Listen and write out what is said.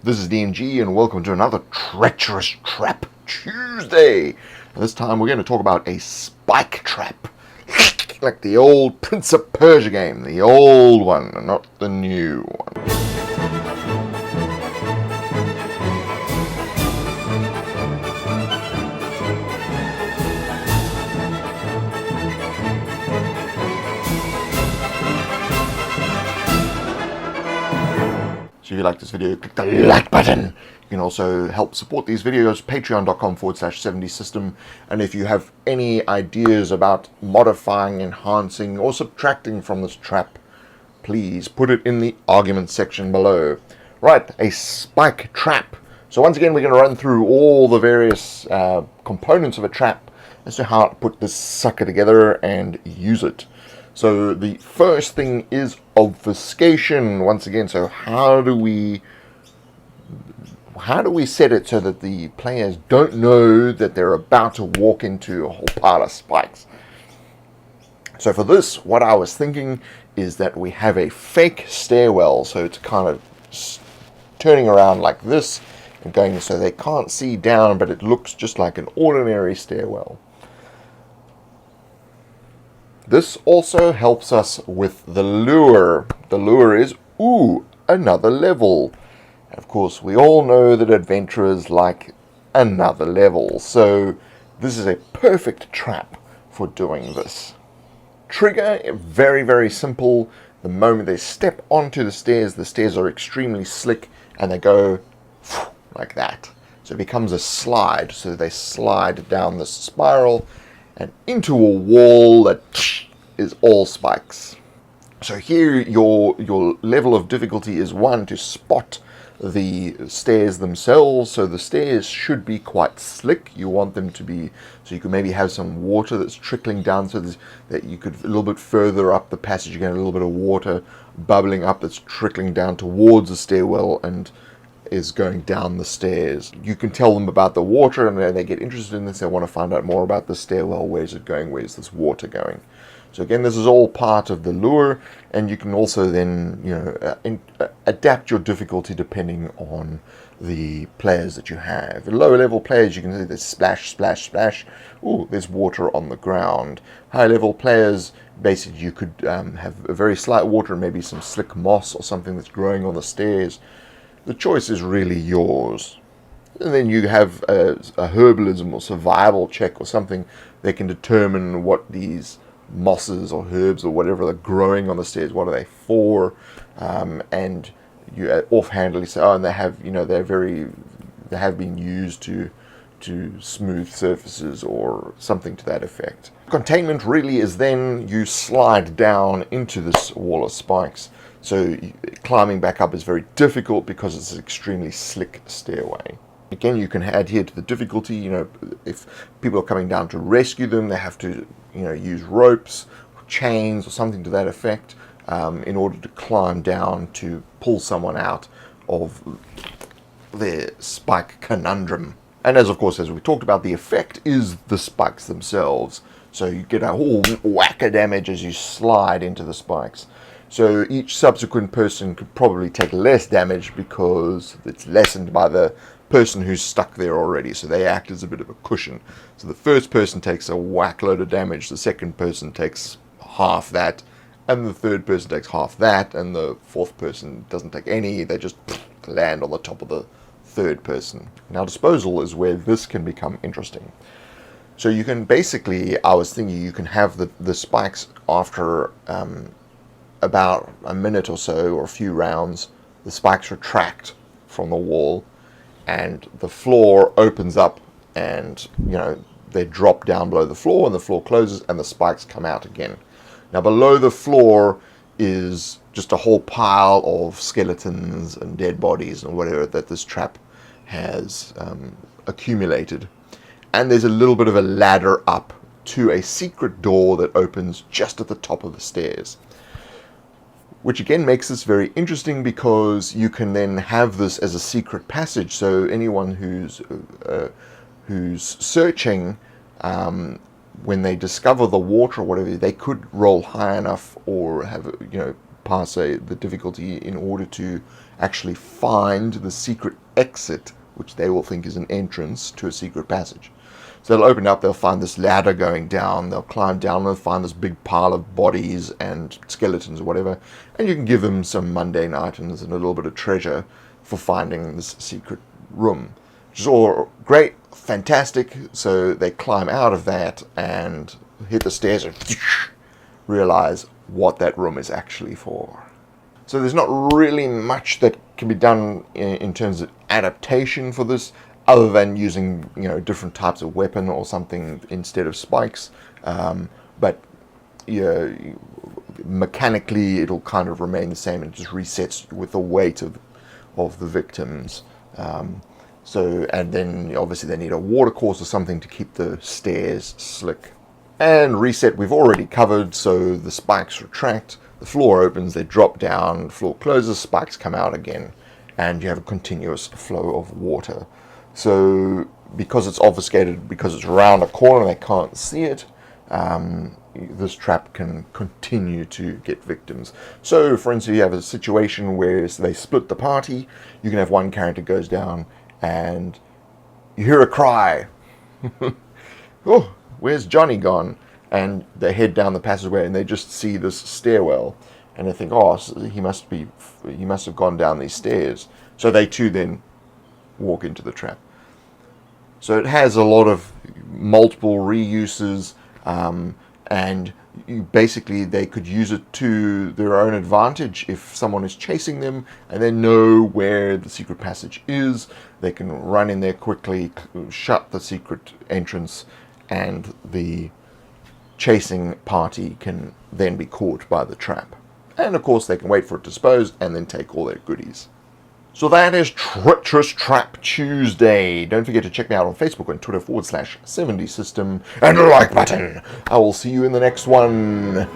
This is DnD and welcome to another Treacherous Trap Tuesday. This time we're going to talk about a spike trap. Like the old Prince of Persia game. The old one, not the new one. So if you like this video, click the like button. You can also help support these videos, patreon.com/70system. And if you have any ideas about modifying, enhancing, or subtracting from this trap, please put it in the argument section below. Right, a spike trap. So once again, we're going to run through all the various components of a trap as to how to put this sucker together and use it. So the first thing is obfuscation. Once again, so how do we set it so that the players don't know that they're about to walk into a whole pile of spikes? So for this, what I was thinking is that we have a fake stairwell. So it's kind of turning around like this and going so they can't see down, but it looks just like an ordinary stairwell. This also helps us with the lure. The lure is, ooh, another level. Of course, we all know that adventurers like another level, so this is a perfect trap for doing this. Trigger, very, very simple. The moment they step onto the stairs are extremely slick, and they go like that. So it becomes a slide, so they slide down the spiral and into a wall that is all spikes. So here your level of difficulty is 1 to spot the stairs themselves. So the stairs should be quite slick. You want them to be, so you can maybe have some water that's trickling down so that you could, a little bit further up the passage, you get a little bit of water bubbling up that's trickling down towards the stairwell and is going down the stairs. You can tell them about the water and they get interested in this. They want to find out more about the stairwell. Where's it going? Where's this water going? So again, this is all part of the lure, and you can also then, adapt your difficulty depending on the players that you have. Lower level players, you can see there's splash, splash, splash. Ooh, there's water on the ground. High level players, basically you could have a very slight water and maybe some slick moss or something that's growing on the stairs. The choice is really yours. And then you have a herbalism or survival check or something. They can determine what these mosses or herbs or whatever are growing on the stairs, what are they for, and you offhandedly say, oh, and they have, they have been used to smooth surfaces or something to that effect. Containment really is then you slide down into this wall of spikes. So climbing back up is very difficult because it's an extremely slick stairway. Again, you can add here to the difficulty. If people are coming down to rescue them, they have to, use ropes, chains, or something to that effect in order to climb down to pull someone out of their spike conundrum. And as we talked about, the effect is the spikes themselves. So you get a whole whack of damage as you slide into the spikes. So each subsequent person could probably take less damage because it's lessened by the person who's stuck there already. So they act as a bit of a cushion. So the first person takes a whack load of damage, the second person takes half that, and the third person takes half that, and the fourth person doesn't take any. They just land on the top of the third person. Now disposal is where this can become interesting. So you can basically, I was thinking you can have the spikes after about a minute or so, or a few rounds, the spikes retract from the wall and the floor opens up and, they drop down below the floor and the floor closes and the spikes come out again. Now below the floor is just a whole pile of skeletons and dead bodies and whatever that this trap has accumulated. And there's a little bit of a ladder up to a secret door that opens just at the top of the stairs. Which again makes this very interesting because you can then have this as a secret passage. So anyone who's searching, when they discover the water or whatever, they could roll high enough or have pass the difficulty in order to actually find the secret exit, which they will think is an entrance to a secret passage. So they'll open up, they'll find this ladder going down, they'll climb down, and they'll find this big pile of bodies and skeletons or whatever, and you can give them some mundane items and a little bit of treasure for finding this secret room, which is all great, fantastic. So they climb out of that and hit the stairs and realize what that room is actually for. So there's not really much that can be done in terms of adaptation for this, other than using, you know, different types of weapon or something instead of spikes. But yeah, mechanically it'll kind of remain the same, and it just resets with the weight of the victims. So, and then obviously they need a water course or something to keep the stairs slick. And reset we've already covered, so the spikes retract, the floor opens, they drop down, the floor closes, spikes come out again, and you have a continuous flow of water. So because it's obfuscated, because it's around a corner, they can't see it, this trap can continue to get victims. So for instance, you have a situation where they split the party, you can have one character goes down and you hear a cry. Oh, where's Johnny gone? And they head down the passageway and they just see this stairwell and they think, oh, he must have gone down these stairs. So they too then walk into the trap. So it has a lot of multiple reuses, and basically they could use it to their own advantage. If someone is chasing them and they know where the secret passage is, they can run in there quickly, shut the secret entrance, and the chasing party can then be caught by the trap. And of course they can wait for it to dispose and then take all their goodies. So that is Treacherous Trap Tuesday. Don't forget to check me out on Facebook and Twitter /70system and the like button. I will see you in the next one.